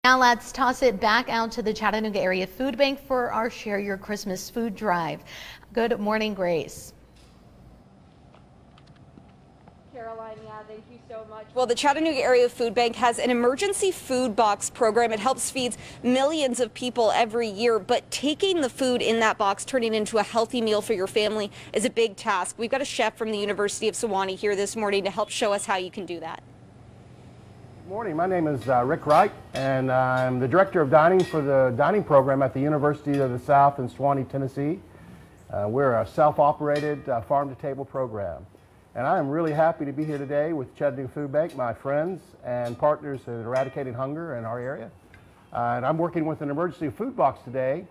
Now let's toss it back out to the Chattanooga Area Food Bank for our Share Your Christmas Food Drive. Good morning, Grace. Caroline, yeah, thank you so much. Well, the Chattanooga Area Food Bank has an emergency food box program. It helps feed millions of people every year, but taking the food in that box, turning it into a healthy meal for your family is a big task. We've got a chef from the University of Sewanee here this morning to help show us how you can do that. Good morning. My name is Rick Wright, and I'm the Director of Dining for the Dining Program at the University of the South in Sewanee, Tennessee. We're a self-operated farm-to-table program. And I am really happy to be here today with Chattanooga Food Bank, my friends and partners in eradicating hunger in our area. And I'm working with an emergency food box today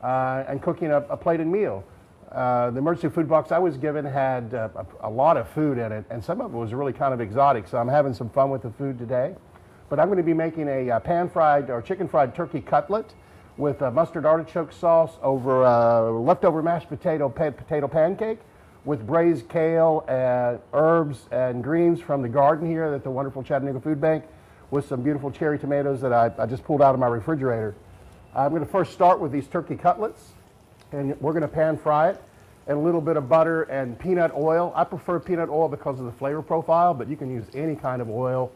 and cooking a plated meal. The emergency food box I was given had a lot of food in it, and some of it was really kind of exotic, so I'm having some fun with the food today. But I'm going to be making a pan-fried or chicken-fried turkey cutlet with mustard artichoke sauce over leftover mashed potato pancake with braised kale and herbs and greens from the garden here at the wonderful Chattanooga Food Bank, with some beautiful cherry tomatoes that I just pulled out of my refrigerator. I'm going to first start with these turkey cutlets, and we're going to pan fry it in a little bit of butter and peanut oil. I prefer peanut oil because of the flavor profile, but you can use any kind of oil.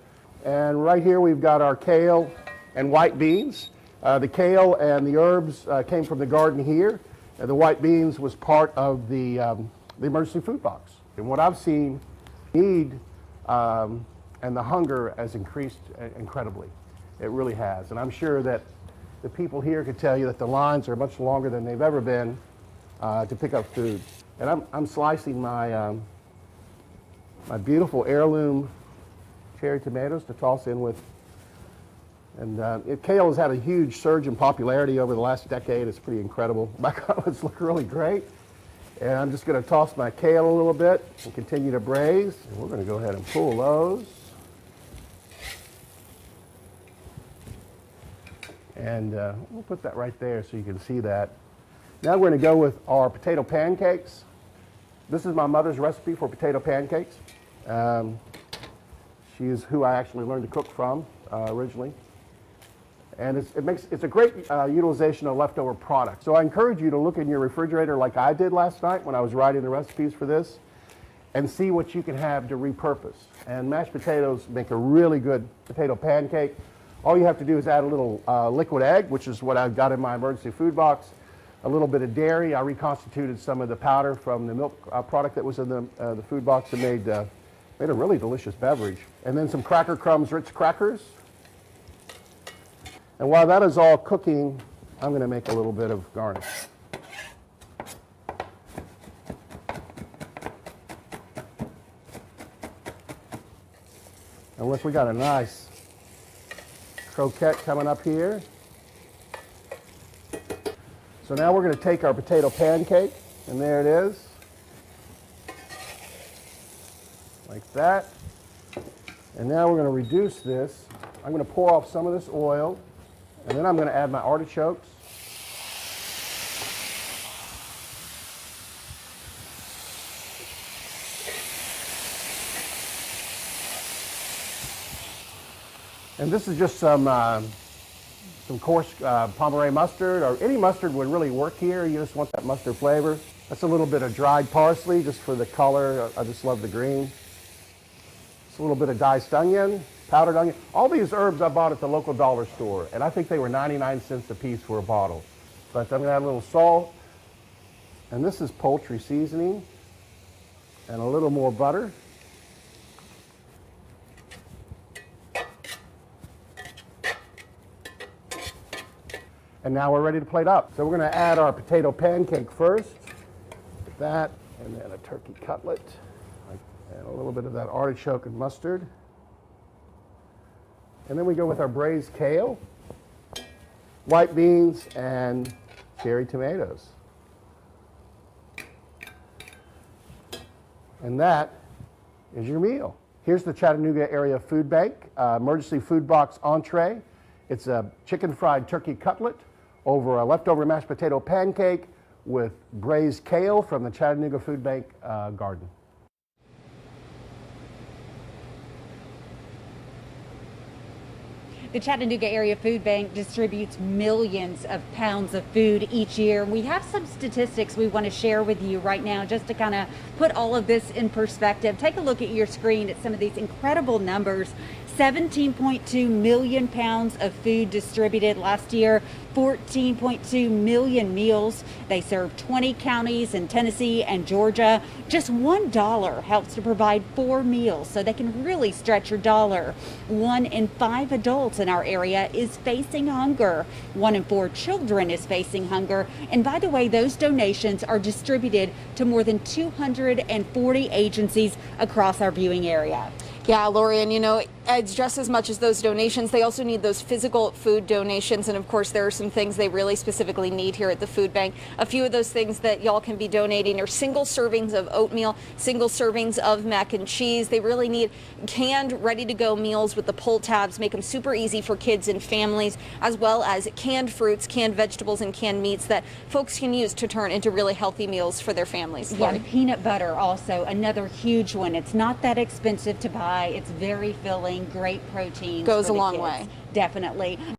And right here we've got our kale and white beans. The kale and the herbs came from the garden here, and the white beans was part of the emergency food box. And what I've seen, need and the hunger has increased incredibly. It really has. And I'm sure that the people here could tell you that the lines are much longer than they've ever been to pick up food. And I'm slicing my, my beautiful heirloom cherry tomatoes to toss in with. And kale has had a huge surge in popularity over the last decade. It's pretty incredible. My cutlets look really great. And I'm just going to toss my kale a little bit and continue to braise. And we're going to go ahead and pull those. And we'll put that right there so you can see that. Now we're going to go with our potato pancakes. This is my mother's recipe for potato pancakes. She is who I actually learned to cook from originally. And it's a great utilization of leftover products. So I encourage you to look in your refrigerator like I did last night when I was writing the recipes for this, and see what you can have to repurpose. And mashed potatoes make a really good potato pancake. All you have to do is add a little liquid egg, which is what I've got in my emergency food box, a little bit of dairy. I reconstituted some of the powder from the milk product that was in the food box and made a really delicious beverage. And then some cracker crumbs, Ritz crackers. And while that is all cooking, I'm going to make a little bit of garnish. And look, we got a nice croquette coming up here. So now we're going to take our potato pancake, and there it is, like that. And now we're going to reduce this. I'm going to pour off some of this oil, and then I'm going to add my artichokes. And this is just some coarse Pomeroy mustard, or any mustard would really work here. You just want that mustard flavor. That's a little bit of dried parsley just for the color. I just love the green. Just a little bit of diced onion, powdered onion. All these herbs I bought at the local dollar store, and I think they were 99 cents a piece for a bottle. But I'm going to add a little salt, and this is poultry seasoning, and a little more butter. And now we're ready to plate up. So we're going to add our potato pancake first, like that, and then a turkey cutlet, and a little bit of that artichoke and mustard. And then we go with our braised kale, white beans, and cherry tomatoes. And that is your meal. Here's the Chattanooga Area Food Bank emergency food box entree. It's a chicken fried turkey cutlet over a leftover mashed potato pancake with braised kale from the Chattanooga Food Bank garden. The Chattanooga Area Food Bank distributes millions of pounds of food each year. We have some statistics we want to share with you right now just to kind of put all of this in perspective. Take a look at your screen at some of these incredible numbers. 17.2 million pounds of food distributed last year, 14.2 million meals. They serve 20 counties in Tennessee and Georgia. Just $1 helps to provide 4 meals, so they can really stretch your dollar. 1 in 5 adults in our area is facing hunger. 1 in 4 children is facing hunger. And by the way, those donations are distributed to more than 240 agencies across our viewing area. Yeah, Lori, and it's just as much as those donations, they also need those physical food donations. And of course, there are some things they really specifically need here at the food bank. A few of those things that y'all can be donating are single servings of oatmeal, single servings of mac and cheese. They really need canned, ready to go meals with the pull tabs, make them super easy for kids and families, as well as canned fruits, canned vegetables, and canned meats that folks can use to turn into really healthy meals for their families. Yeah, peanut butter also another huge one. It's not that expensive to buy. It's very filling, great protein. Goes a long way. Definitely.